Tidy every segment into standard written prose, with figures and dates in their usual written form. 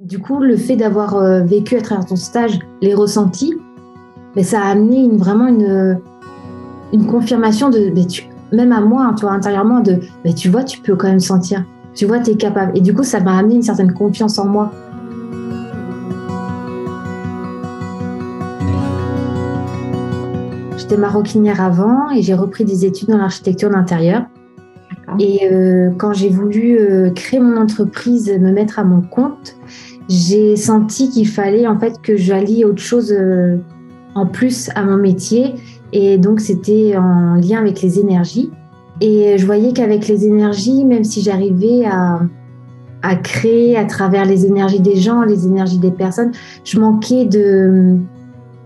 Du coup, le fait d'avoir vécu à travers ton stage les ressentis, ça a amené une confirmation même à moi, hein, tu vois, intérieurement, tu vois, tu peux quand même sentir. Tu vois, tu es capable. Et du coup, ça m'a amené une certaine confiance en moi. J'étais maroquinière avant et j'ai repris des études dans l'architecture d'intérieur. Et quand j'ai voulu créer mon entreprise, me mettre à mon compte, j'ai senti qu'il fallait en fait que j'allie autre chose en plus à mon métier. Et donc, c'était en lien avec les énergies. Et je voyais qu'avec les énergies, même si j'arrivais à créer à travers les énergies des gens, les énergies des personnes, je manquais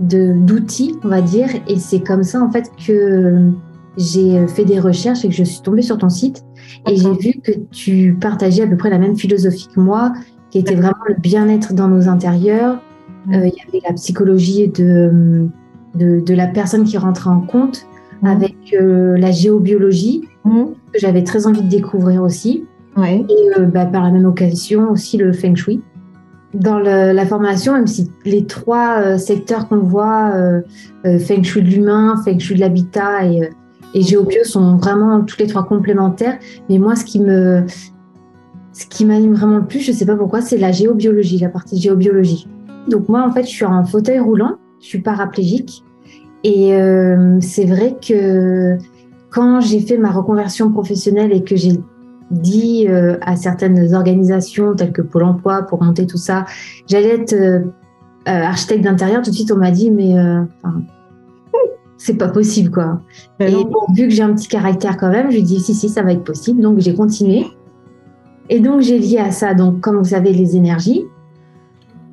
d'outils, on va dire. Et c'est comme ça, en fait, que j'ai fait des recherches et que je suis tombée sur ton site. Et j'ai vu que tu partageais à peu près la même philosophie que moi, qui était vraiment le bien-être dans nos intérieurs. Il y avait la psychologie de la personne qui rentrait en compte, avec la géobiologie, que j'avais très envie de découvrir aussi. Et par la même occasion aussi le Feng Shui. Dans la formation, même si les trois secteurs qu'on voit, Feng Shui de l'humain, Feng Shui de l'habitat et Géobio sont vraiment tous les trois complémentaires, mais moi ce qui m'anime vraiment le plus, je ne sais pas pourquoi, c'est la géobiologie, la partie géobiologie. Donc moi en fait je suis en fauteuil roulant, je suis paraplégique et c'est vrai que quand j'ai fait ma reconversion professionnelle et que j'ai dit à certaines organisations telles que Pôle emploi pour monter tout ça, j'allais être architecte d'intérieur, tout de suite on m'a dit mais c'est pas possible quoi. Et bon, vu que j'ai un petit caractère quand même, je lui ai dit si ça va être possible, donc j'ai continué. Et donc j'ai lié à ça, donc comme vous savez, les énergies.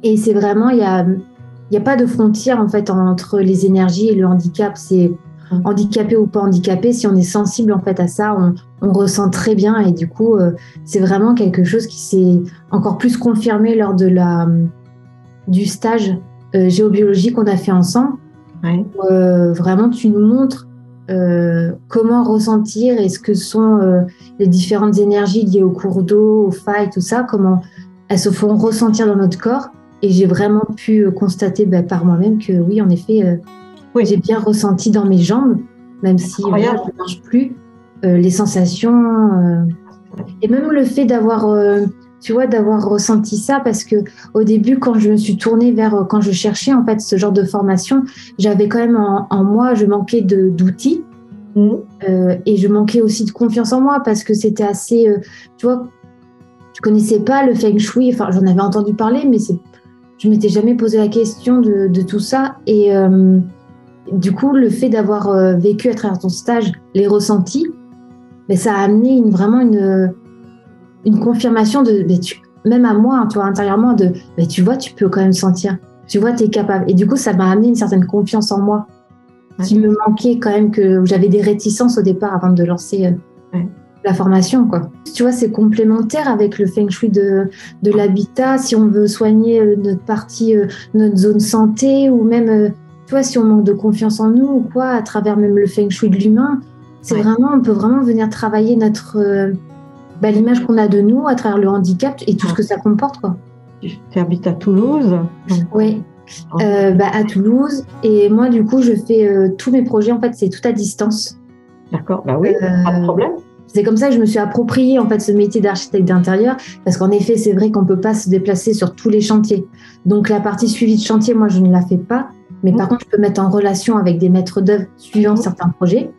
Et c'est vraiment, il y a pas de frontière en fait entre les énergies et le handicap. C'est handicapé ou pas handicapé, si on est sensible en fait à ça, on ressent très bien. Et du coup, c'est vraiment quelque chose qui s'est encore plus confirmé lors du stage géobiologie qu'on a fait ensemble. Vraiment, tu nous montres comment ressentir et ce que sont les différentes énergies liées au cours d'eau, aux failles, tout ça, comment elles se font ressentir dans notre corps. Et j'ai vraiment pu constater par moi-même que oui, en effet, j'ai bien ressenti dans mes jambes, même si je ne marche plus, les sensations. Et même le fait d'avoir ressenti ça, parce que au début, quand je me suis tournée quand je cherchais en fait ce genre de formation, j'avais quand même en moi, je manquais d'outils et je manquais aussi de confiance en moi parce que c'était assez, tu vois, je connaissais pas le Feng Shui, enfin j'en avais entendu parler, mais je m'étais jamais posé la question de tout ça. Et du coup, le fait d'avoir vécu à travers ton stage les ressentis, ça a amené vraiment une confirmation même à moi, hein, tu vois, intérieurement, tu vois, tu peux quand même sentir. Tu vois, tu es capable. Et du coup, ça m'a amené une certaine confiance en moi qui me manquait quand même, que j'avais des réticences au départ avant de lancer la formation, quoi. Tu vois, c'est complémentaire avec le Feng Shui de l'habitat. Si on veut soigner notre partie, notre zone santé, ou même, tu vois, si on manque de confiance en nous ou quoi, à travers même le Feng Shui de l'humain, c'est vraiment, on peut vraiment venir travailler notre l'image qu'on a de nous à travers le handicap et tout ce que ça comporte, quoi. Tu habites à Toulouse? Oui, à Toulouse. Et moi, du coup, je fais tous mes projets, en fait, c'est tout à distance. D'accord, oui, pas de problème. C'est comme ça que je me suis approprié en fait ce métier d'architecte d'intérieur, parce qu'en effet, c'est vrai qu'on peut pas se déplacer sur tous les chantiers. Donc la partie suivi de chantier, moi, je ne la fais pas. Mais par contre, je peux mettre en relation avec des maîtres d'œuvre suivant certains projets.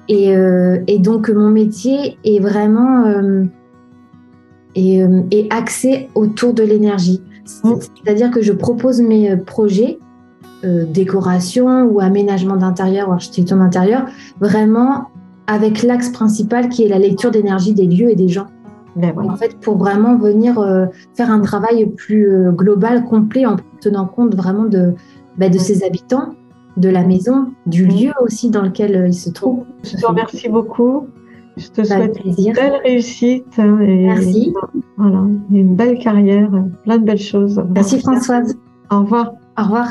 Et donc, mon métier est vraiment axé autour de l'énergie. C'est-à-dire que je propose mes projets, décoration ou aménagement d'intérieur ou architecture d'intérieur, vraiment avec l'axe principal qui est la lecture d'énergie des lieux et des gens. En fait, pour vraiment venir faire un travail plus global, complet, en tenant compte vraiment de ses habitants, de la maison, du lieu aussi dans lequel ils se trouvent. Je te remercie beaucoup. Je te souhaite une belle réussite. Merci. Voilà, une belle carrière, plein de belles choses. Merci Françoise. Au revoir. Au revoir.